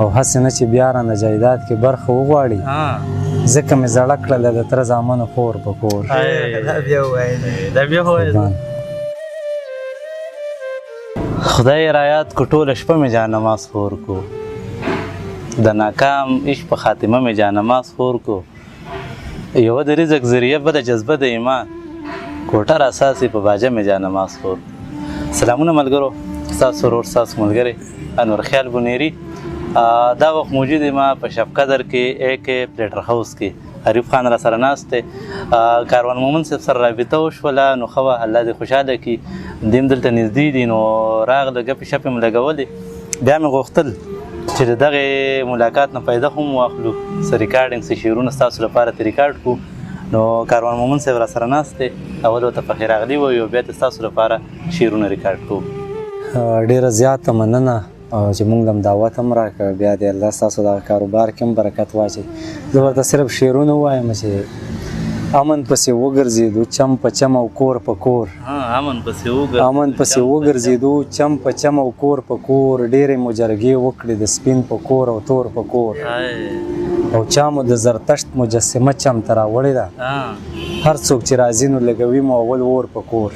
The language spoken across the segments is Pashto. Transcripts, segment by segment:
او هسې نه چې بیا رانه جایداد کې برخه وغواړي ځکه مې زړه کړله د تره زامنو خور په کور. خدای رایات کو ټوله شپه مې جانماز خور کو، د ناکام عشق په خاتمه مې جانماز خور کو. یوه د رزق ذریعه بله جذبه د ایمان، کوټه راساسې په باجه مې جانماز خور. سلامونه ملګرو، ستاسو ورور ستاسو ملګری انور خیال بنیری. دا وخت موجود ما په شب قدر کې AK پلیټر هاوس کې عریف خان را سره ناست دی. کاروان مومن صاحب سره رابطه وشوله، نو ښه وه، الله دې خوشحاله کړي. دیم دلته نږدې دي، نو راغله ګپې شپې مو لګولې. بیا مې غوښتل چې د دغې ملاقات نه فایده هم واخلو، څه ریکارډینګ څه شعرونه ستاسو لپاره ترې ریکارډ کړو. نو کاروان مومن صاحب را سره ناست دی، اول ورته پخې راغلي وایو، بیا د ستاسو لپاره شعرونه ریکارډ کړو. ډېره زیاته مننه چې موږ له هم دعوت هم راکړه. بیا دې الله ستاسو دغه کاروبار کې هم برکت واچوي. زه ورته صرف شعرونه ووایم چې امن پسې وګرځېدو چم په چم او کور په کور، امن پسې وګرځېدو چم په چم او کور په کور، ډېرې مو جرګې وکړې د سپین په کور او تور په کور، او چا مو د زرتشت مجسمه چم ته راوړې ده، هر څوک چې راځي نو لګوي مو اول اور په کور.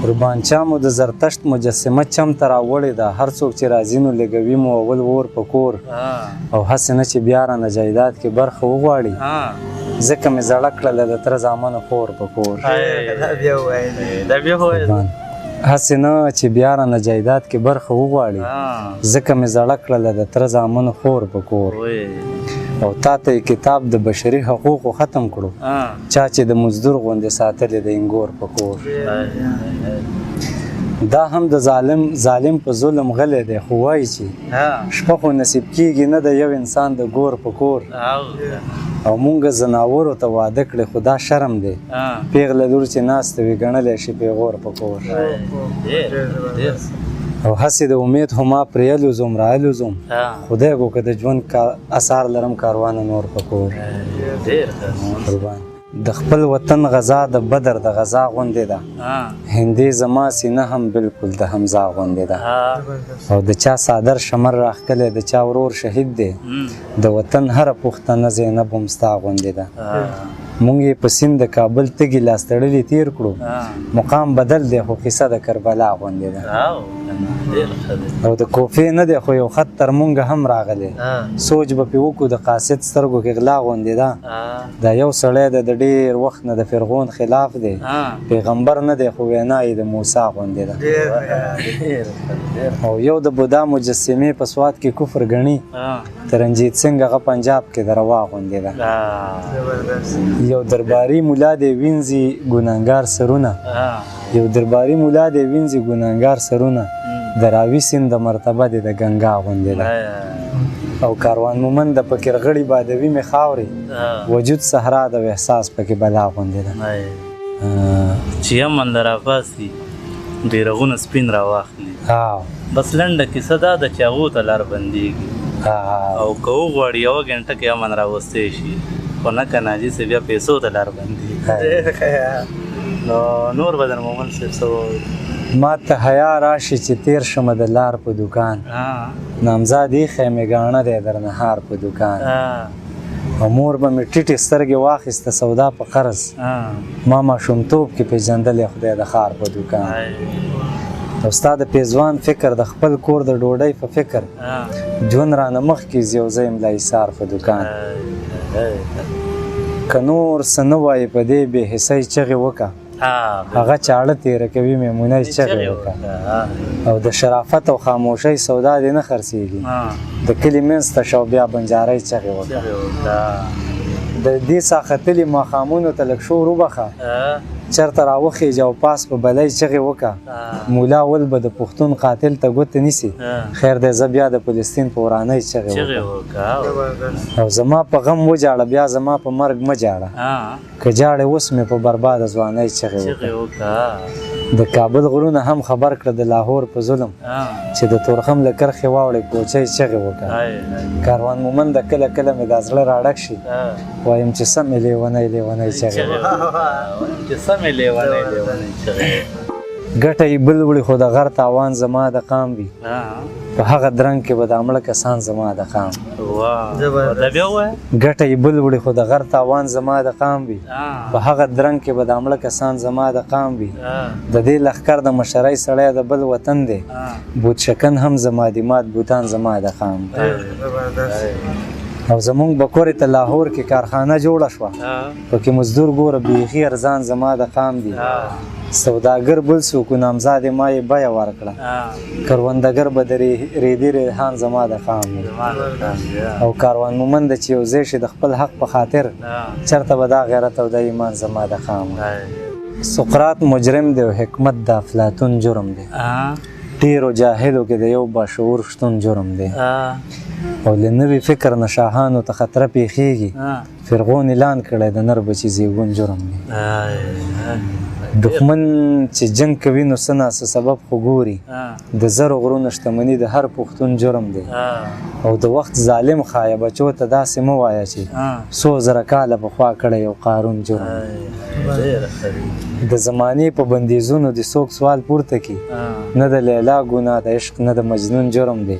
قربان چا مو د زرتشت مجسمه چم ته راوړې ده، هر څوک چې راځي نو لګوي مو اول اور په کور، او هسې نه چې بیا رانه جایداد کې برخه وغواړي ځکه مې زړه کړله د تره زامنو خور په کور. هسې نه چې بیا رانه جایداد کې برخه وغواړي ځکه مې زړه کړله د تره زامنو خور په کور، او تا ته یې کتاب د بشري حقوقو ختم کړو، چا چې د مزدور غوندې ساتلې د انګور په کور. دا هم د ظالم په ظلم غلی دی، خو وایي چې شپه خو نصیب کېږي نه د یو انسان د ګور په کور، او مونږ زناورو ته واده کړې خو دا شرم دی، پیغله لور چې ناسته وي ګڼلی شي پیغور په کور. او هسې د امید هما پرې الوزم را الوزم، خدای کو که د ژوند اثار لرم کاروانه نور په کور. د خپل وطن غذا د بدر د غذا غوندې ده، هندي زما سینه هم بالکل د حمزه غوندې ده، او د چا صادر شمر راښکلی د چا ورور شهید دی، د وطن هره پښتنه زینب هم ستا غوندې ده. مونږ یې په سیند د کابل تږي لاس تړلي تیر کړو، مقام بدل دی خو قصه د کربلا غوندې ده، او د کوفې نه دی خو یو خط تر مونږ هم راغلی، سوچ به پې وکړو د قاصد سترګو کې غلا غوندې ده. دا یو سړی د ډېر وخت نه د فرعون خلاف دی، پیغمبر نه دی خو وینا یې د موسی غوندې ده، او یو د بودا مجسمې په سوات کې کفر ګڼي، ترنجیت سنګ هغه پنجاب کې د روا غوندې ده. یو درباري مولا دی وینځي ګناهګار سرونه، یو درباري مولا دی وینځي ګناهګار سرونه، د راوي سیند د مرتبه دی د ګنګا غوندې ده. او کاروان مومن د فکر غړي بادوي مې خاورې، وجود صحرا د احساس پکې بلا غوندې ده. چې امن د راپاسي بیرغونه سپین راواخلي، بس لنډه کیسه دا ده چې هغو ته لار بندېږي، او که وغواړي یوه ګنټه کې امن راوستی شي، خو نه که ناجي صاحب بیا پیسو ته لار بندېږي. نو نور به در مومن صاحب څه ووایي؟ ما ته حیا راشي چې تیر شمه د لار په دوکان، نامزاد ایښی مې ګاڼه دی در نهار په دوکان، او مور به مې ټیټې سترګې واخیسته سودا په قرض، ما ماشومتوب کې پېژندلی خدای د ښار په دوکان. او ستا د پیزوان فکر د خپل کور د ډوډۍ په فکر، ژوند رانه مخکې ځي او زه یم لا ایثار په دوکان. که نور څه نه وایې په دې بې حسۍ چغې وکړه، هغه چاړه تیره کوي میمونۍ چغې وکړه، او د شرافت او خاموشۍ سودا دې نه خرڅېږي، د کلي منځ ته شه او بیا بنجارۍ چغې وکړه. د دې ساختلي ماښامونو ته لږ شور وبخه، چرته راوخیږه او پاس په بلۍ چغې وکړه، مولا ول به د پښتون قاتل ته ګوته نیسي، خیر دی زه بیا د فلسطین په ورانۍ چغې وکړه. او زما په غم وجاړه بیا زما په مرګ مه جاړه، که جاړې اوس مې په برباده ځوانۍ چغې وکړه. د کابل غرونه هم خبر کړه د لاهور په ظلم، چې د تورخم له کرښې واوړې کوچۍ چغې وکړه. کاروان مومن د کله کله مې دا زړه راډک شي، وایم چې سمې لیونۍ لیونۍ چغې وکړه. ګټه یې بل وړي خو د غر تاوان زما د قام وي په هغه درنګ کې به د مړه کسان زما د قام ګټه یې بل وړي خو د غر تاوان زما د قام وي په هغه درنګ کې به د مړه کسان زما د قام وي د دې لښکر د مشرۍ سړی د بل وطن دی بوت شکن هم زما دي مات بوتان زما د قام او زمونږ بکورې ته لاهور کې کارخانه جوړه شوه پکې مزدور ګوره بیخي ارزان زما د قام دي سوداګر بل څوک نامزاد ما یې بیه ورکړه کروندګر به د ریدي ریحان زما د قام دی او کاروان مومند چې یو ځای شي د خپل حق په خاطر چېرته به دا غیرت او د ایمان زما د قام سقراط مجرم دی او حکمت د افلاطون جرم دی ډېرو جاهلو کې د یو باشعور شتون جرم دی او له نوي فکر نه شاهانو ته خطره پیښیږي فرعون اعلان کړی د نر بچي زیږون جرم دی دښمن چې جنگ کوي نو څه ناڅه سبب خو ګوري د زرو غرونو شتمني د هر پښتون جرم دی او د وخت ظالم خایه بچو ته داسې مه وایه چې څو زره کاله پخوا کړی یو قارون جرم دی د زمانې په بندیزونو د څوک سوال پورته کي نه د لیلا ګناه د عشق نه د مجنون جرم دی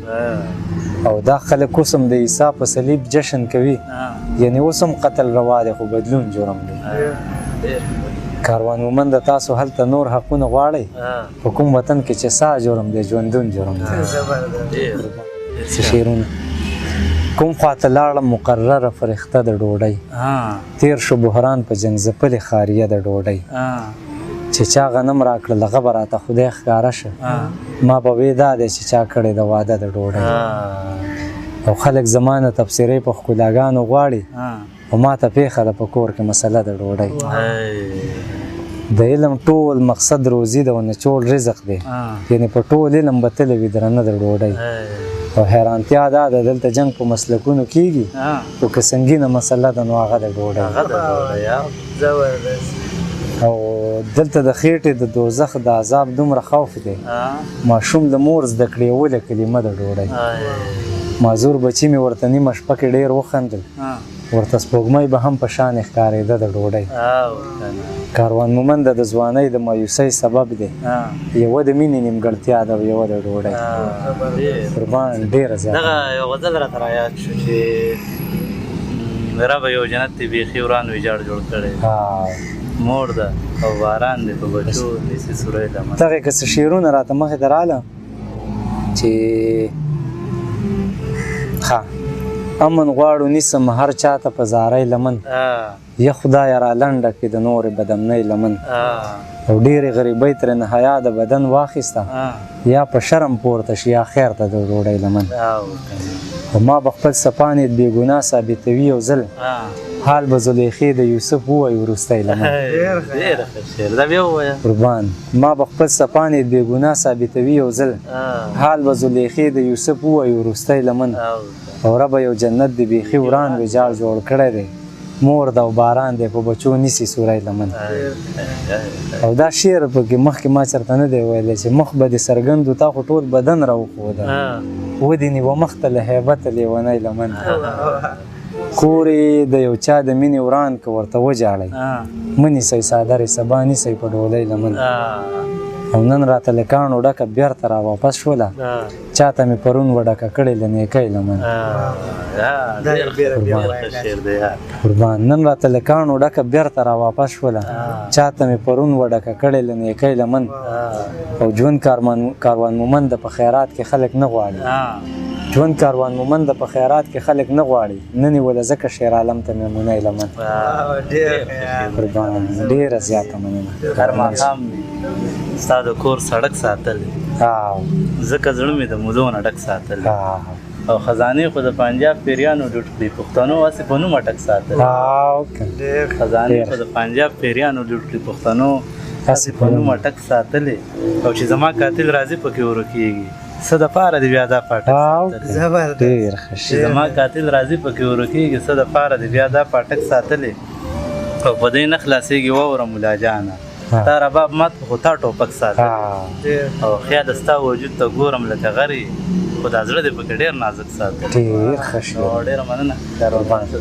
او دا خلک اوس هم د عیسی په صلیب جشن کوي یعنی اوس هم قتل روا دی خو بدلون جرم دی کاروان مومند تاسو هلته نور حقونه غواړئ په کوم وطن کې چې سا جرم دی ژوندون جرم دی شعرونه کوم خواته لاړم مقرره فرښته د ډوډۍ تیر شو بحران په جنګ ځپلې خاریه د ډوډۍ چې چا غنم راکړل هغه به راته خدای ښکاره شه ما به وې دا دی چې چا کړی د واده د ډوډۍ او خلک زما نه تبصرې په ښکلاګانو غواړي او ما ته پېښه ده په کور کې مسله د ډوډۍ د علم ټول مقصد روزي ده او نچوړ رزق دی یعنې په ټول علم به تلې وي درنه د ډوډۍ او حیرانتیا دا ده دلته جنګ په مسلکونو کېږي خو که سنګینه مسله ده نو هغه د ډوډۍ او دلته د خېټې د دوزخ د عذاب دومره خوف دی ماشوم د مور زده کړې اوله کلمه د ډوډۍ معذور بچي مې ورته نیمه شپه کې ډېر وخندل ورته سپوږمۍ به هم په شان ښکارېده د ډوډۍ کاروان مومند د ځوانۍ د مایوسۍ سبب دی یوه د مینې نیمګړتیا ده او یوه د ډوډۍ قربان ډېره زیاته دغه یو غزل راته رایاد شو چې ربه یو جنت دی بیخي وران ویجاړ جوړ کړی مور ده او باران دی په بچو نیسي سوری لمن دغې که څه شعرونه راته مخې ته راله چې ښه امن غواړو نیسم هر چاته په زارۍ لمن یا خدایه را لنډه کړي د نورې بدمنۍ لمن او ډېرې غریبۍ ترېنه حیا د بدن واخیسته یا په شرم پورته شي یا خیر ته د ډوډۍ لمن او ما به خپل سپانې بې ګناه ثابتوي یو ځل حال به زلیخې د یوسف ووایي وروستی لمن قربان ما به خپل سپانې بې ګناه ثابتوي یو ځل حال به زلیخې د یوسف ووایي وروستی لمن او ربه یو جنت دی بیخي وران ویجاړ جوړ کړی دی مور ده او باران دی په بچو نیسي سوری لمن او دا شعر پکې مخکې ما چېرته نه دی ویلی چې مخ به دې څرګند و تا خو ټول بدن راوښوده ودې نیوه مخ ته له هیبته لیونی لمن کورې د یو چا د مینې وران که ورته وجاړئ مه نیسئ څادرې سبا نیسئ په ډولۍ لمن او نن راته له کاڼو ډکه بیرته را واپس شوله چاته مې پرون وډکه کړې له نیکۍ لمن قربان نن راته له کاڼو ډکه بیرته را واپس شوله چاته مې پرون وډکه کړې له نیکۍ لمن او ژوند کاروان مومند په خیرات کې خلک نه غواړي ژوند کاروان مومند په خیرات کې خلک نه غواړي نه نیوله ځکه شیر عالم ته میمونۍ لمن قربان ډېره زیاته مننه هر ماښام ستا د کور سړک ساتلی ځکه زړه مې د مودو نه ډک ساتلی او خزانې خو د پنجاب پیریانو ډوډ کړي پښتنو هسې په نوم اټک ساتلی خزانې خو د پنجاب پیریانو ډوډ کړي پښتنو هسې په نوم اټک ساتلی او چې زما قاتل راځي پکې ورکېږي څه دپاره دې بیا دا پاټک ساتلی چې زما قاتل راځي پکې ورکېږي څه دپاره دې بیا دا پاټک ساتلی او په دې نه خلاصېږي واوره ملا جانه تا رباب مات خو تا ټوپک ساتلی او خیال ستا وجود ته ګورم لکه غري خو دا زړه دې پکې ډېر نازک ساتلی ډېره مننه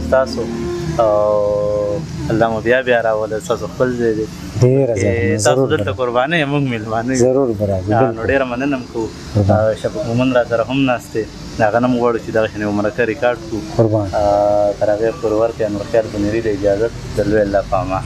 ستاسو او الله مو بیا بیا راوله ستاسو خپل ځای دی ډېره زیاته تاسو دلته قربانۍ موږ میلمانه یو ضرور به راځو نو ډېره مننه م کوو شفیق مومن را سره هم ناست دی د هغه نه م غواړو چې دغه شانې یو مرکه ریکارډ کړو قربان تر هغې پورې ورکړي انور خیال بنیري د اجازت د لوی الله په امان